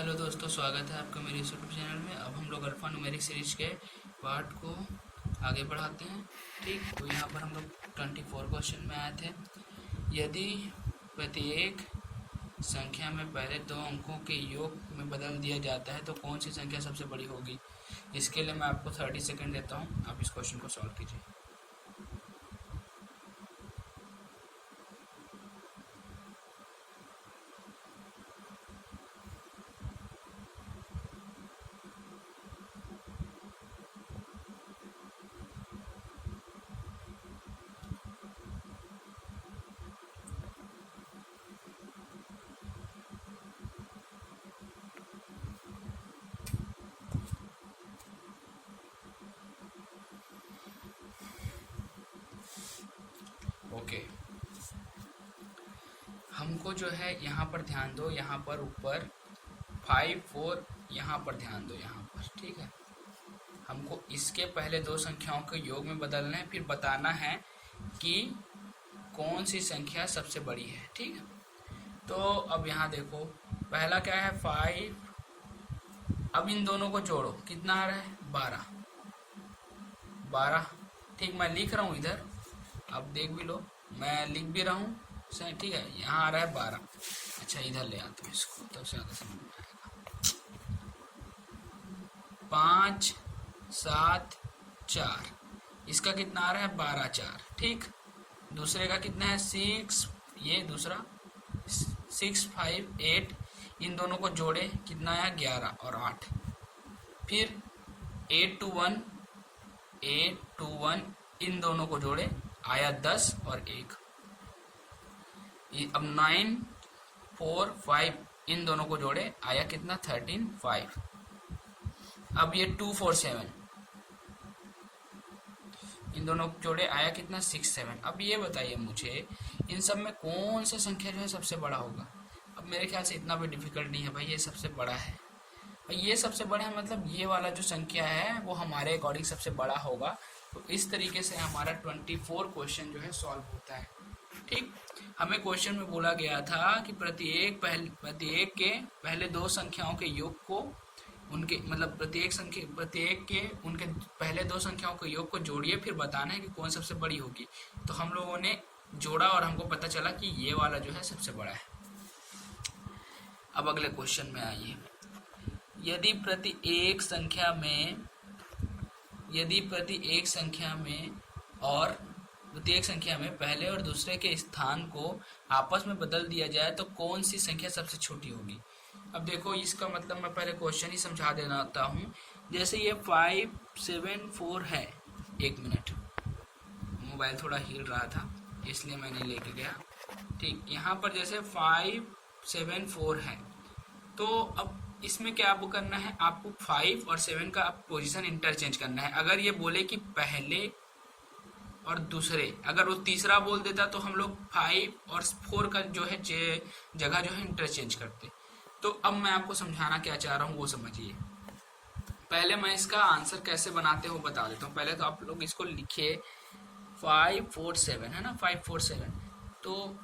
Hello दोस्तों, स्वागत है आपका मेरे इस यूट्यूब चैनल में। अब हम लोग अल्फा न्यूमेरिक सीरीज के पार्ट को आगे बढ़ाते हैं। ठीक, तो यहाँ पर हम लोग 24 क्वेश्चन में आए थे। यदि प्रत्येक संख्या में पहले दो अंकों के योग में बदल दिया जाता है तो कौन सी संख्या सबसे बड़ी होगी। इसके लिए मैं आपको 30 सेकेंड देता हूँ, आप इस क्वेश्चन को सॉल्व कीजिए। ओके, हमको जो है यहाँ पर ध्यान दो, यहाँ पर ऊपर 5 4 यहाँ पर ध्यान दो, यहाँ पर ठीक है। हमको इसके पहले दो संख्याओं के योग में बदलना है, फिर बताना है कि कौन सी संख्या सबसे बड़ी है। ठीक है, तो अब यहाँ देखो, पहला क्या है 5। अब इन दोनों को जोड़ो, कितना आ रहा है 12। ठीक, मैं लिख रहा हूँ इधर, आप देख भी लो, मैं लिख भी रहा हूँ सही। ठीक है, यहाँ आ रहा है 12। अच्छा, इधर ले आता हूँ इसको, तब से ज़्यादा समझ में आएगा। 5 7 4, इसका कितना आ रहा है 12 4। ठीक, दूसरे का कितना है 6, ये दूसरा 6 5 8, इन दोनों को जोड़े कितना आया 11 और 8। फिर 8 2 1, इन दोनों को जोड़े आया 10 और 1। अब 9 4 5, इन दोनों को जोड़े आया कितना 13 5। अब ये 2 4 7, इन दोनों को जोड़े आया कितना 6 7। अब ये बताइए मुझे, इन सब में कौन सा संख्या जो है सबसे बड़ा होगा। अब मेरे ख्याल से इतना भी डिफिकल्ट नहीं है भाई, ये सबसे बड़ा है। और ये सबसे बड़ा है, मतलब ये वाला जो संख्या है वो हमारे अकॉर्डिंग सबसे बड़ा होगा। तो इस तरीके से हमारा 24 क्वेश्चन जो है सॉल्व होता है। ठीक, हमें क्वेश्चन में बोला गया था कि प्रत्येक के पहले दो संख्याओं के योग को, उनके मतलब प्रत्येक के उनके पहले दो संख्याओं के योग को जोड़िए, फिर बताना है कि कौन सबसे बड़ी होगी। तो हम लोगों ने जोड़ा और हमको पता चला कि ये वाला जो है सबसे बड़ा है। अब अगले क्वेश्चन में आइए। यदि प्रत्येक संख्या में पहले और दूसरे के स्थान को आपस में बदल दिया जाए तो कौन सी संख्या सबसे छोटी होगी। अब देखो, इसका मतलब मैं पहले क्वेश्चन ही समझा देता हूँ। जैसे ये 5 7 4 है, एक मिनट, मोबाइल थोड़ा हिल रहा था इसलिए मैंने लेके गया। ठीक, यहाँ पर जैसे 5 7 4 है, तो अब इसमें क्या आपको करना है, आपको 5 और 7 का पोजीशन इंटरचेंज करना है। अगर ये बोले कि पहले और दूसरे, अगर वो तीसरा बोल देता तो हम लोग 5 और 4 का जो है जगह जो है इंटरचेंज करते। तो अब मैं आपको समझाना क्या चाह रहा हूँ वो समझिए। पहले मैं इसका आंसर कैसे बनाते हो बता देता हूँ। पहले तो आप लोग इसको लिखिए 5 4 7, है ना, 5 4 7। तो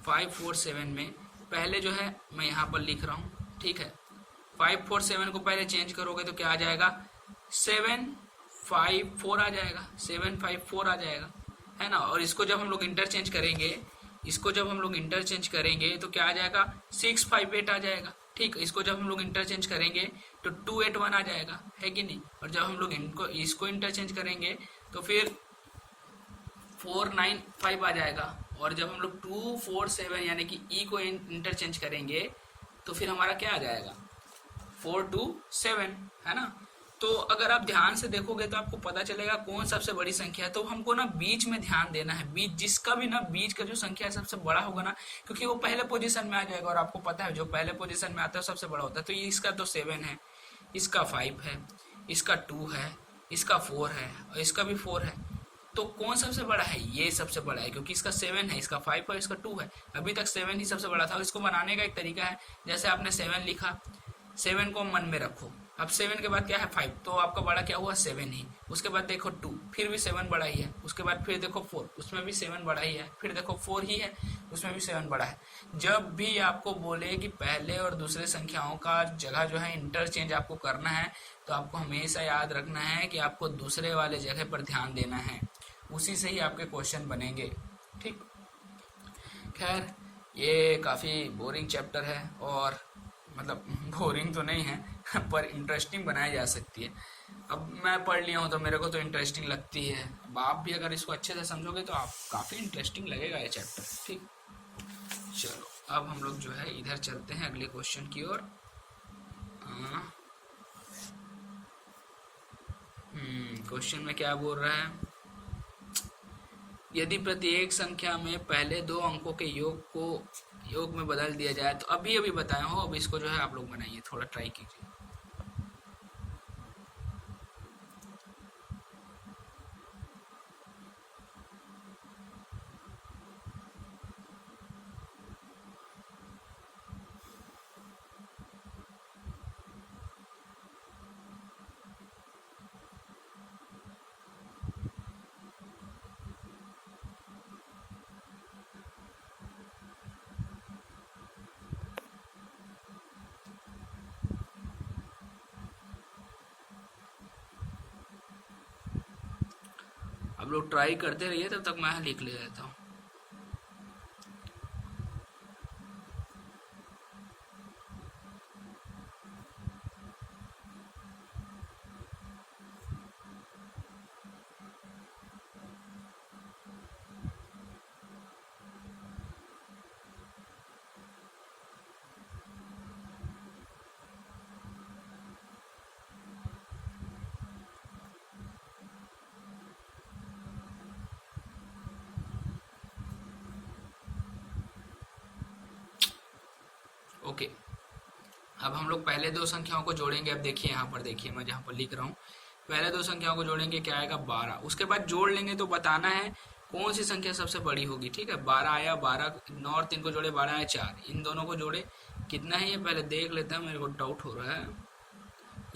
5 4 7 में पहले जो है मैं यहाँ पर लिख रहा हूँ। ठीक है, 5 4 7 को पहले चेंज करोगे तो क्या आ जाएगा 7 5 4 आ जाएगा, 7 5 4 आ जाएगा, है ना। और इसको जब हम लोग इंटरचेंज करेंगे तो क्या आ जाएगा 6 5 8 आ जाएगा। ठीक, इसको जब हम लोग इंटरचेंज करेंगे तो 2 8 1 आ जाएगा, है कि नहीं। और जब हम लोग इसको इंटरचेंज करेंगे तो फिर 4 9 5 आ जाएगा। और जब हम लोग 2 4 7 यानी कि ई को इंटरचेंज करेंगे तो फिर हमारा क्या आ जाएगा 4 2 7, है ना। तो अगर आप ध्यान से देखोगे तो आपको पता चलेगा कौन सबसे बड़ी संख्या है। तो हमको ना बीच में ध्यान देना है, बीच जिसका भी ना बीच का जो संख्या है सबसे बड़ा होगा ना, क्योंकि वो पहले पोजीशन में आ जाएगा। और आपको पता है जो पहले पोजीशन में आता है सबसे बड़ा होता है। तो ये इसका तो 7 है, इसका 5 है, इसका 2 है, इसका 4 है और इसका भी 4 है। तो कौन सबसे बड़ा है, ये सबसे बड़ा है, क्योंकि इसका 7 है, इसका 5 है, इसका 2 है। अभी तक 7 ही सबसे बड़ा था। और इसको बनाने का एक तरीका है, जैसे आपने 7 लिखा, 7 को मन में रखो, अब 7 के बाद क्या है 5, तो आपका बड़ा क्या हुआ 7 ही। उसके बाद देखो 2, फिर भी 7 बड़ा ही है। उसके बाद फिर देखो 4, उसमें भी 7 बड़ा ही है। फिर देखो 4 ही है, उसमें भी 7 बड़ा है। जब भी आपको बोले कि पहले और दूसरे संख्याओं का जगह जो है इंटरचेंज आपको करना है, तो आपको हमेशा याद रखना है कि आपको दूसरे वाले जगह पर ध्यान देना है, उसी से ही आपके क्वेश्चन बनेंगे। ठीक, खैर ये काफ़ी बोरिंग चैप्टर है, और मतलब बोरिंग तो नहीं है पर इंटरेस्टिंग बनाई जा सकती है। अब मैं पढ़ लिया हूँ तो मेरे को तो इंटरेस्टिंग लगती है। अब आप भी अगर इसको अच्छे से समझोगे तो आप काफ़ी इंटरेस्टिंग लगेगा ये चैप्टर। ठीक, चलो अब हम लोग जो है इधर चलते हैं अगले क्वेश्चन की ओर। क्वेश्चन में क्या बोल रहा है, यदि प्रत्येक संख्या में पहले 2 अंकों के योग में बदल दिया जाए, तो अभी अभी बताया हो, अब इसको जो है आप लोग बनाइए, थोड़ा ट्राई कीजिए। आप लोग ट्राई करते रहिए, तब तक मैं लिख ले रहता हूँ। ओके, अब हम लोग पहले 2 संख्याओं को जोड़ेंगे। अब देखिए यहाँ पर, देखिए मैं जहाँ पर लिख रहा हूँ, पहले 2 संख्याओं को जोड़ेंगे, क्या आएगा 12। उसके बाद जोड़ लेंगे तो बताना है कौन सी संख्या सबसे बड़ी होगी। ठीक है, 12 आया, 12 9 और 3 को जोड़े 12 आया 4, इन दोनों को जोड़े कितना है ये पहले देख लेते हैं, मेरे को डाउट हो रहा है।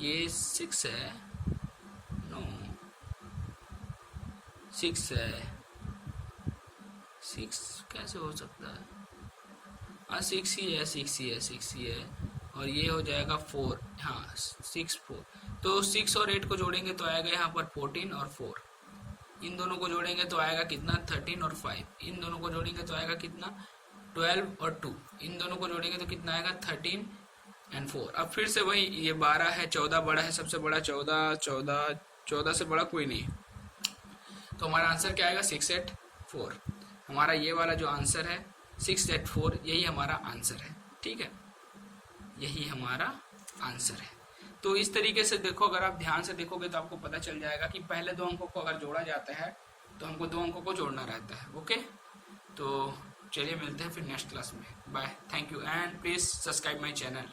ये 6 है, नो 6 है, 6 कैसे हो सकता है, हाँ 6 ही है, 6 ही है, 6 ही है। और ये हो जाएगा 4, हाँ 6 4, तो 6 और 8 को जोड़ेंगे तो आएगा यहाँ पर 14 और 4, इन दोनों को जोड़ेंगे तो आएगा कितना 13 और 5, इन दोनों को जोड़ेंगे तो आएगा कितना 12 और 2, इन दोनों को जोड़ेंगे तो कितना आएगा 13 एंड 4। अब फिर से वही, ये 12 है, 14 बड़ा है, सबसे बड़ा 14 से बड़ा कोई नहीं, तो हमारा आंसर क्या आएगा 6 8 4। हमारा ये वाला जो आंसर है 6 8 4, यही हमारा आंसर है। ठीक है, यही हमारा आंसर है। तो इस तरीके से देखो, अगर आप ध्यान से देखोगे तो आपको पता चल जाएगा कि पहले 2 अंकों को अगर जोड़ा जाता है तो हमको 2 अंकों को जोड़ना रहता है। ओके, तो चलिए मिलते हैं फिर नेक्स्ट क्लास में। Bye, thank you and please subscribe my channel.